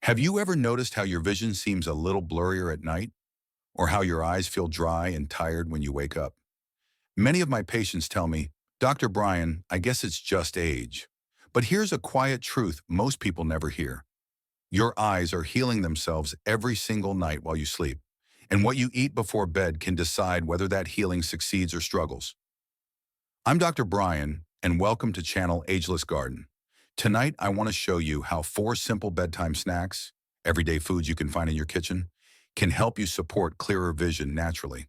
Have you ever noticed how your vision seems a little blurrier at night, or how your eyes feel dry and tired when you wake up? Many of my patients tell me, Dr. Brian, I guess it's just age. But here's a quiet truth most people never hear. Your eyes are healing themselves every single night while you sleep, and what you eat before bed can decide whether that healing succeeds or struggles. I'm Dr. Brian, and welcome to Channel Ageless Garden. Tonight, I want to show you how 4 simple bedtime snacks, everyday foods you can find in your kitchen, can help you support clearer vision naturally.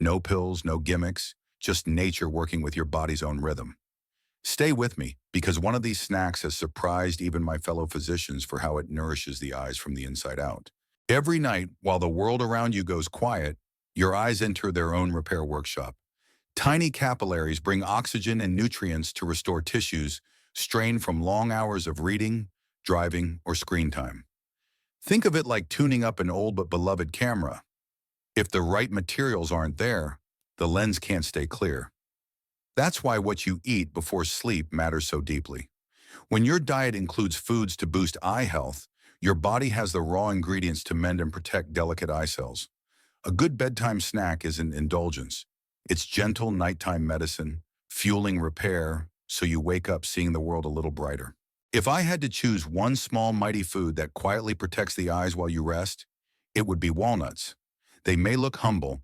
No pills, no gimmicks, just nature working with your body's own rhythm. Stay with me, because one of these snacks has surprised even my fellow physicians for how it nourishes the eyes from the inside out. Every night, while the world around you goes quiet, your eyes enter their own repair workshop. Tiny capillaries bring oxygen and nutrients to restore tissues strained from long hours of reading, driving, or screen time. Think of it like tuning up an old but beloved camera. If the right materials aren't there, the lens can't stay clear. That's why what you eat before sleep matters so deeply. When your diet includes foods to boost eye health, your body has the raw ingredients to mend and protect delicate eye cells. A good bedtime snack is an indulgence. It's gentle nighttime medicine, fueling repair, so you wake up seeing the world a little brighter. If I had to choose one small mighty food that quietly protects the eyes while you rest, it would be walnuts. They may look humble,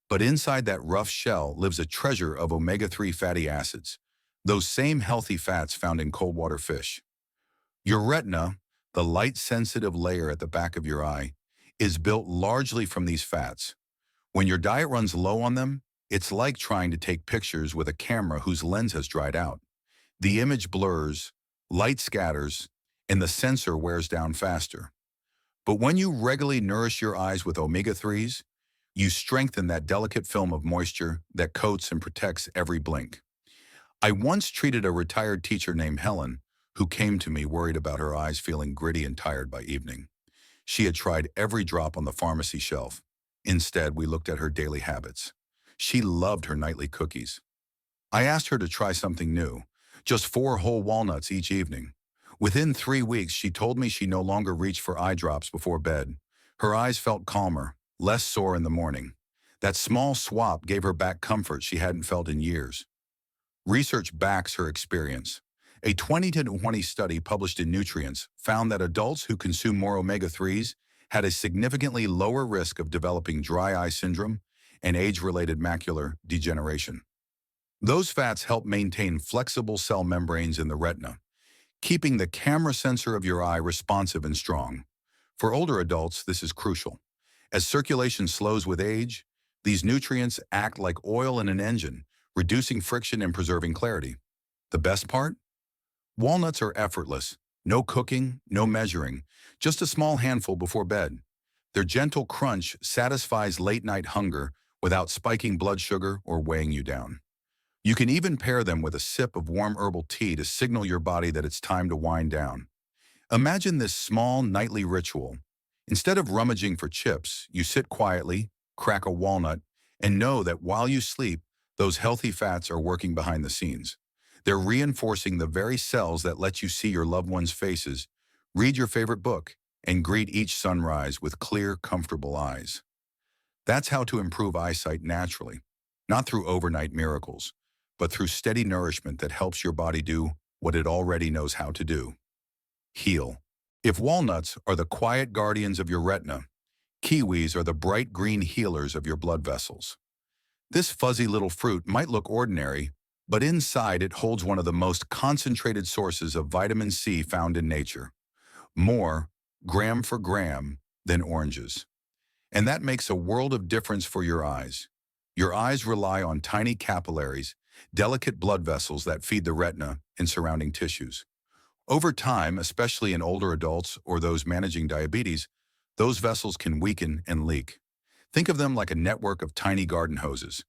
but inside that rough shell lives a treasure of omega-3 fatty acids, those same healthy fats found in cold water fish. Your retina, the light-sensitive layer at the back of your eye, is built largely from these fats. When your diet runs low on them, it's like trying to take pictures with a camera whose lens has dried out. The image blurs, light scatters, and the sensor wears down faster. But when you regularly nourish your eyes with omega-3s, you strengthen that delicate film of moisture that coats and protects every blink. I once treated a retired teacher named Helen, who came to me worried about her eyes feeling gritty and tired by evening. She had tried every drop on the pharmacy shelf. Instead, we looked at her daily habits. She loved her nightly cookies. I asked her to try something new, just 4 whole walnuts each evening. Within 3 weeks, she told me she no longer reached for eye drops before bed. Her eyes felt calmer, less sore in the morning. That small swap gave her back comfort she hadn't felt in years. Research backs her experience. A 2020 study published in Nutrients found that adults who consume more omega-3s had a significantly lower risk of developing dry eye syndrome and age-related macular degeneration. Those fats help maintain flexible cell membranes in the retina, keeping the camera sensor of your eye responsive and strong. For older adults, this is crucial. As circulation slows with age, these nutrients act like oil in an engine, reducing friction and preserving clarity. The best part? Walnuts are effortless. No cooking, no measuring, just a small handful before bed. Their gentle crunch satisfies late-night hunger without spiking blood sugar or weighing you down. You can even pair them with a sip of warm herbal tea to signal your body that it's time to wind down. Imagine this small nightly ritual. Instead of rummaging for chips, you sit quietly, crack a walnut, and know that while you sleep, those healthy fats are working behind the scenes. They're reinforcing the very cells that let you see your loved ones' faces, read your favorite book, and greet each sunrise with clear, comfortable eyes. That's how to improve eyesight naturally, not through overnight miracles, but through steady nourishment that helps your body do what it already knows how to do: heal. If walnuts are the quiet guardians of your retina, kiwis are the bright green healers of your blood vessels. This fuzzy little fruit might look ordinary, but inside it holds one of the most concentrated sources of vitamin C found in nature. More, gram for gram, than oranges. And that makes a world of difference for your eyes. Your eyes rely on tiny capillaries, delicate blood vessels that feed the retina and surrounding tissues. Over time, especially in older adults or those managing diabetes, those vessels can weaken and leak. Think of them like a network of tiny garden hoses.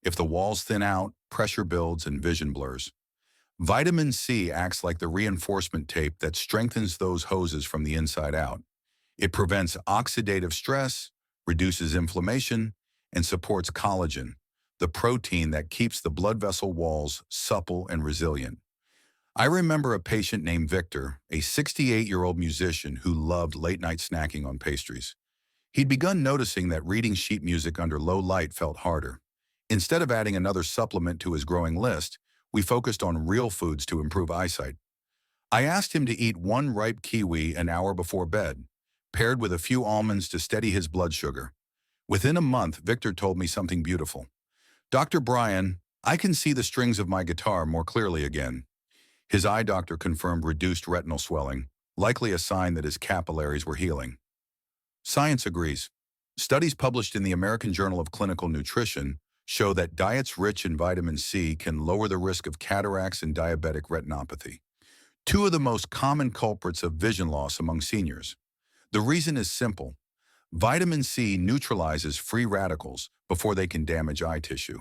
If the walls thin out, pressure builds and vision blurs. Vitamin C acts like the reinforcement tape that strengthens those hoses from the inside out. It prevents oxidative stress, reduces inflammation, and supports collagen, the protein that keeps the blood vessel walls supple and resilient. I remember a patient named Victor, a 68-year-old musician who loved late-night snacking on pastries. He'd begun noticing that reading sheet music under low light felt harder. Instead of adding another supplement to his growing list, we focused on real foods to improve eyesight. I asked him to eat one ripe kiwi an hour before bed, paired with a few almonds to steady his blood sugar. Within a month, Victor told me something beautiful. Dr. Brian, I can see the strings of my guitar more clearly again. His eye doctor confirmed reduced retinal swelling, likely a sign that his capillaries were healing. Science agrees. Studies published in the American Journal of Clinical Nutrition show that diets rich in vitamin C can lower the risk of cataracts and diabetic retinopathy, two of the most common culprits of vision loss among seniors. The reason is simple. Vitamin C neutralizes free radicals before they can damage eye tissue.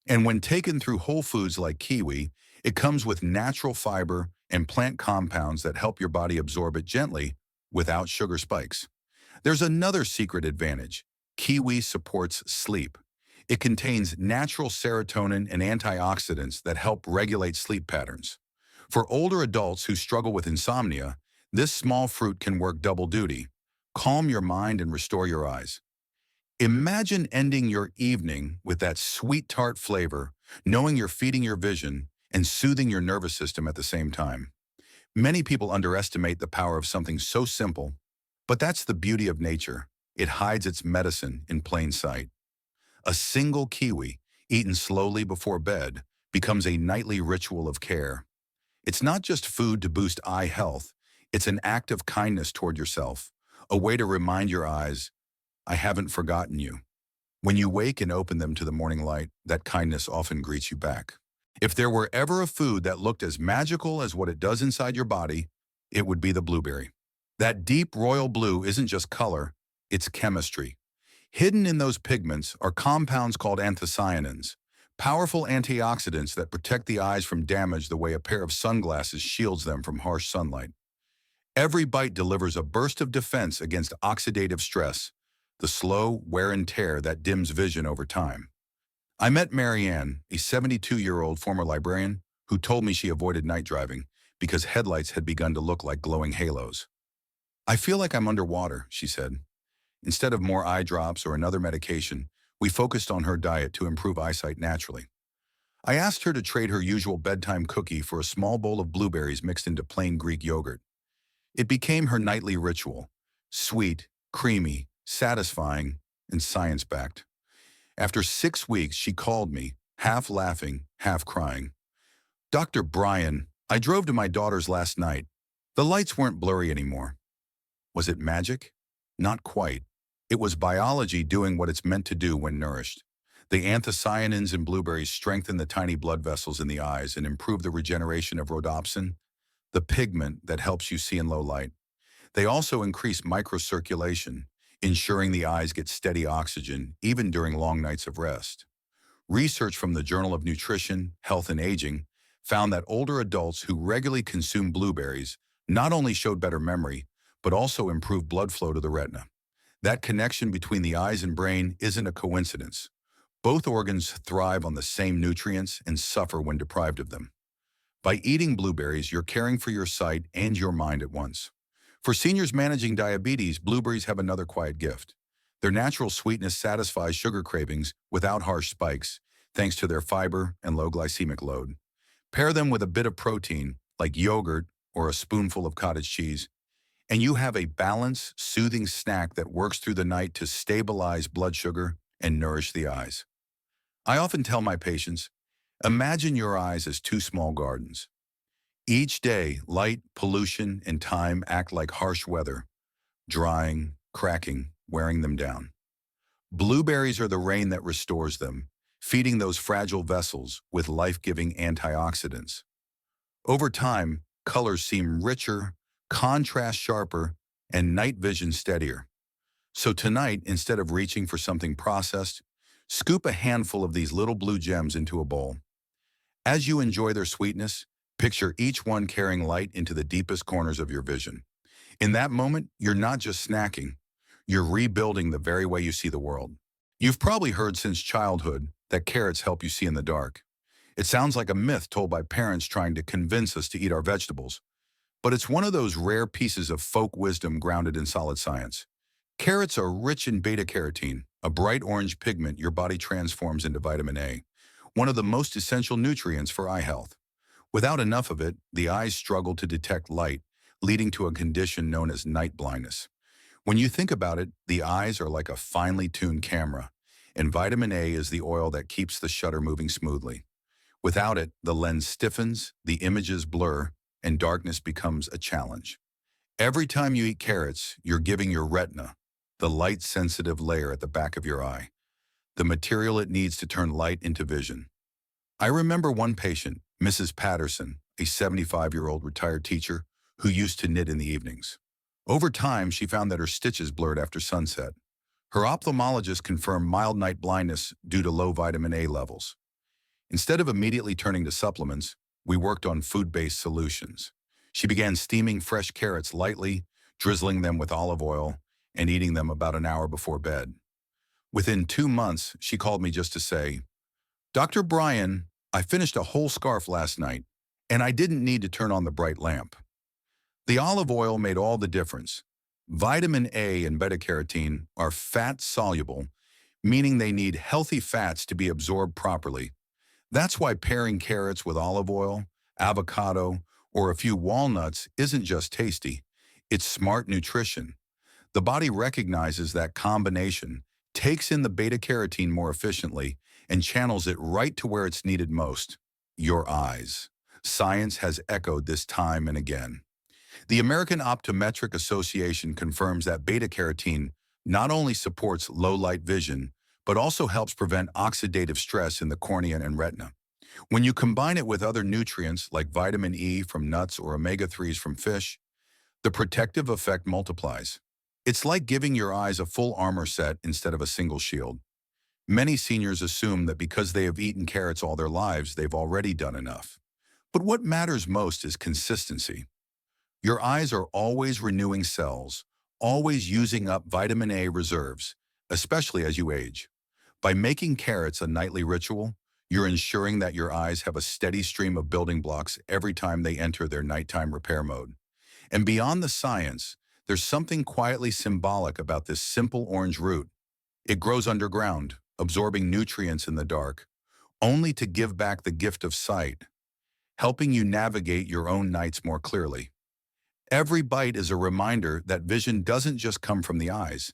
And when taken through whole foods like kiwi, it comes with natural fiber and plant compounds that help your body absorb it gently without sugar spikes. There's another secret advantage. Kiwi supports sleep. It contains natural serotonin and antioxidants that help regulate sleep patterns. For older adults who struggle with insomnia, this small fruit can work double duty. Calm your mind and restore your eyes. Imagine ending your evening with that sweet tart flavor, knowing you're feeding your vision and soothing your nervous system at the same time. Many people underestimate the power of something so simple, but that's the beauty of nature. It hides its medicine in plain sight. A single kiwi, eaten slowly before bed, becomes a nightly ritual of care. It's not just food to boost eye health, it's an act of kindness toward yourself, a way to remind your eyes, I haven't forgotten you. When you wake and open them to the morning light, that kindness often greets you back. If there were ever a food that looked as magical as what it does inside your body, it would be the blueberry. That deep royal blue isn't just color, it's chemistry. Hidden in those pigments are compounds called anthocyanins, powerful antioxidants that protect the eyes from damage the way a pair of sunglasses shields them from harsh sunlight. Every bite delivers a burst of defense against oxidative stress, the slow wear and tear that dims vision over time. I met Marianne, a 72-year-old former librarian, who told me she avoided night driving because headlights had begun to look like glowing halos. I feel like I'm underwater, she said. Instead of more eye drops or another medication, we focused on her diet to improve eyesight naturally. I asked her to trade her usual bedtime cookie for a small bowl of blueberries mixed into plain Greek yogurt. It became her nightly ritual, sweet, creamy, satisfying, and science-backed. After 6 weeks, she called me, half laughing, half crying. Dr. Brian, I drove to my daughter's last night. The lights weren't blurry anymore. Was it magic? Not quite. It was biology doing what it's meant to do when nourished. The anthocyanins in blueberries strengthen the tiny blood vessels in the eyes and improve the regeneration of rhodopsin, the pigment that helps you see in low light. They also increase microcirculation, ensuring the eyes get steady oxygen even during long nights of rest. Research from the Journal of Nutrition, Health and Aging found that older adults who regularly consume blueberries not only showed better memory, but also improved blood flow to the retina. That connection between the eyes and brain isn't a coincidence. Both organs thrive on the same nutrients and suffer when deprived of them. By eating blueberries, you're caring for your sight and your mind at once. For seniors managing diabetes, blueberries have another quiet gift. Their natural sweetness satisfies sugar cravings without harsh spikes, thanks to their fiber and low glycemic load. Pair them with a bit of protein, like yogurt or a spoonful of cottage cheese, and you have a balanced, soothing snack that works through the night to stabilize blood sugar and nourish the eyes. I often tell my patients, imagine your eyes as two small gardens. Each day, light, pollution, and time act like harsh weather, drying, cracking, wearing them down. Blueberries are the rain that restores them, feeding those fragile vessels with life-giving antioxidants. Over time, colors seem richer, contrast sharper, and night vision steadier. So tonight, instead of reaching for something processed, scoop a handful of these little blue gems into a bowl. As you enjoy their sweetness, picture each one carrying light into the deepest corners of your vision. In that moment, you're not just snacking, you're rebuilding the very way you see the world. You've probably heard since childhood that carrots help you see in the dark. It sounds like a myth told by parents trying to convince us to eat our vegetables, but it's one of those rare pieces of folk wisdom grounded in solid science. Carrots are rich in beta-carotene, a bright orange pigment your body transforms into vitamin A, one of the most essential nutrients for eye health. Without enough of it, the eyes struggle to detect light, leading to a condition known as night blindness. When you think about it, the eyes are like a finely tuned camera, and vitamin A is the oil that keeps the shutter moving smoothly. Without it, the lens stiffens, the images blur, and darkness becomes a challenge. Every time you eat carrots, you're giving your retina, the light-sensitive layer at the back of your eye, the material it needs to turn light into vision. I remember one patient, Mrs. Patterson, a 75-year-old retired teacher who used to knit in the evenings. Over time, she found that her stitches blurred after sunset. Her ophthalmologist confirmed mild night blindness due to low vitamin A levels. Instead of immediately turning to supplements, we worked on food-based solutions. She began steaming fresh carrots lightly, drizzling them with olive oil, and eating them about an hour before bed. Within 2 months, she called me just to say, "Dr. Bryan, I finished a whole scarf last night, and I didn't need to turn on the bright lamp." The olive oil made all the difference. Vitamin A and beta-carotene are fat-soluble, meaning they need healthy fats to be absorbed properly. That's why pairing carrots with olive oil, avocado, or a few walnuts isn't just tasty, it's smart nutrition. The body recognizes that combination, takes in the beta-carotene more efficiently, and channels it right to where it's needed most, your eyes. Science has echoed this time and again. The American Optometric Association confirms that beta-carotene not only supports low-light vision, but also helps prevent oxidative stress in the cornea and retina. When you combine it with other nutrients like vitamin E from nuts or omega-3s from fish, the protective effect multiplies. It's like giving your eyes a full armor set instead of a single shield. Many seniors assume that because they have eaten carrots all their lives, they've already done enough. But what matters most is consistency. Your eyes are always renewing cells, always using up vitamin A reserves, especially as you age. By making carrots a nightly ritual, you're ensuring that your eyes have a steady stream of building blocks every time they enter their nighttime repair mode. And beyond the science, there's something quietly symbolic about this simple orange root. It grows underground, absorbing nutrients in the dark, only to give back the gift of sight, helping you navigate your own nights more clearly. Every bite is a reminder that vision doesn't just come from the eyes.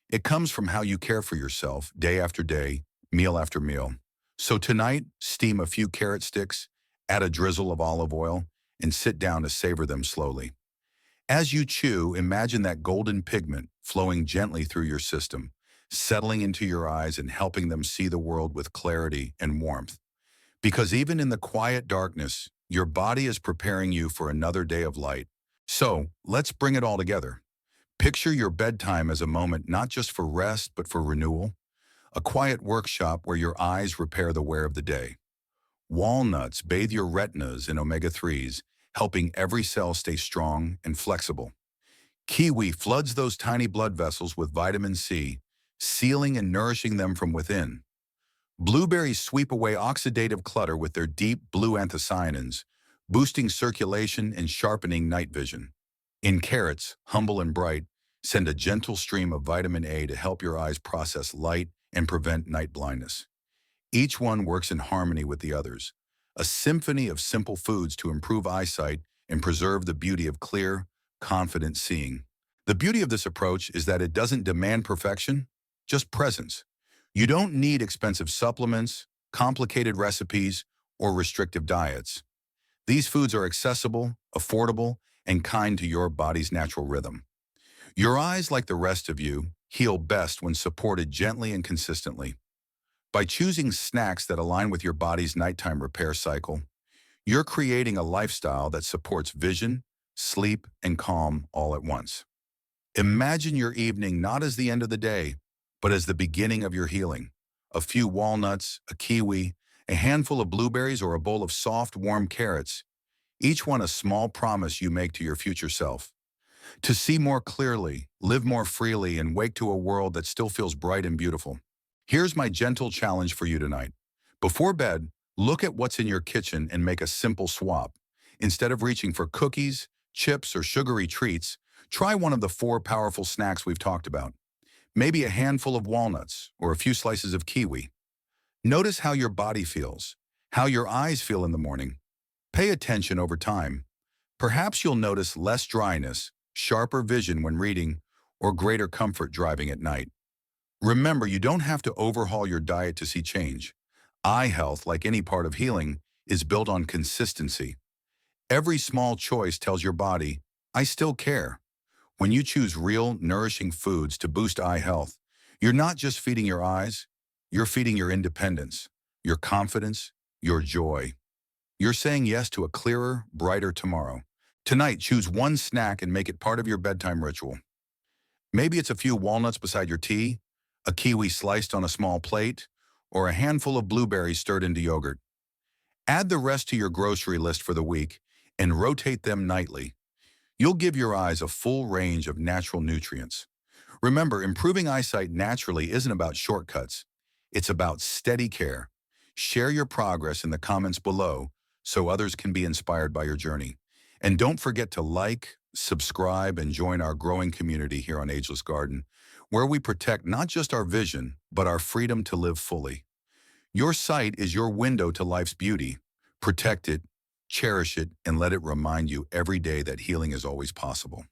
It comes from how you care for yourself day after day, meal after meal. So tonight, steam a few carrot sticks, add a drizzle of olive oil, and sit down to savor them slowly. As you chew, imagine that golden pigment flowing gently through your system, settling into your eyes and helping them see the world with clarity and warmth. Because even in the quiet darkness, your body is preparing you for another day of light. So, let's bring it all together. Picture your bedtime as a moment not just for rest, but for renewal. A quiet workshop where your eyes repair the wear of the day. Walnuts bathe your retinas in omega-3s, helping every cell stay strong and flexible. Kiwi floods those tiny blood vessels with vitamin C, sealing and nourishing them from within. Blueberries sweep away oxidative clutter with their deep blue anthocyanins, boosting circulation and sharpening night vision. In carrots, humble and bright, send a gentle stream of vitamin A to help your eyes process light and prevent night blindness. Each one works in harmony with the others, a symphony of simple foods to improve eyesight and preserve the beauty of clear, confident seeing. The beauty of this approach is that it doesn't demand perfection, just presence. You don't need expensive supplements, complicated recipes, or restrictive diets. These foods are accessible, affordable, and kind to your body's natural rhythm. Your eyes, like the rest of you, heal best when supported gently and consistently. By choosing snacks that align with your body's nighttime repair cycle, you're creating a lifestyle that supports vision, sleep, and calm all at once. Imagine your evening not as the end of the day, but as the beginning of your healing. A few walnuts, a kiwi, a handful of blueberries, or a bowl of soft, warm carrots, each one a small promise you make to your future self. To see more clearly, live more freely, and wake to a world that still feels bright and beautiful. Here's my gentle challenge for you tonight. Before bed, Look at what's in your kitchen and make a simple swap. Instead of reaching for cookies, chips, or sugary treats, try one of the four powerful snacks we've talked about. Maybe a handful of walnuts or a few slices of kiwi. Notice how your body feels, how your eyes feel in the morning. Pay attention over time. Perhaps you'll notice less dryness, sharper vision when reading, or greater comfort driving at night. Remember, you don't have to overhaul your diet to see change. Eye health, like any part of healing, is built on consistency. Every small choice tells your body, I still care. When you choose real, nourishing foods to boost eye health, you're not just feeding your eyes, you're feeding your independence, your confidence, your joy. You're saying yes to a clearer, brighter tomorrow. Tonight, choose one snack and make it part of your bedtime ritual. Maybe it's a few walnuts beside your tea, a kiwi sliced on a small plate, or a handful of blueberries stirred into yogurt. Add the rest to your grocery list for the week and rotate them nightly. You'll give your eyes a full range of natural nutrients. Remember, improving eyesight naturally isn't about shortcuts. It's about steady care. Share your progress in the comments below so others can be inspired by your journey. And don't forget to like, subscribe, and join our growing community here on Ageless Garden, where we protect not just our vision, but our freedom to live fully. Your sight is your window to life's beauty. Protect it, cherish it, and let it remind you every day that healing is always possible.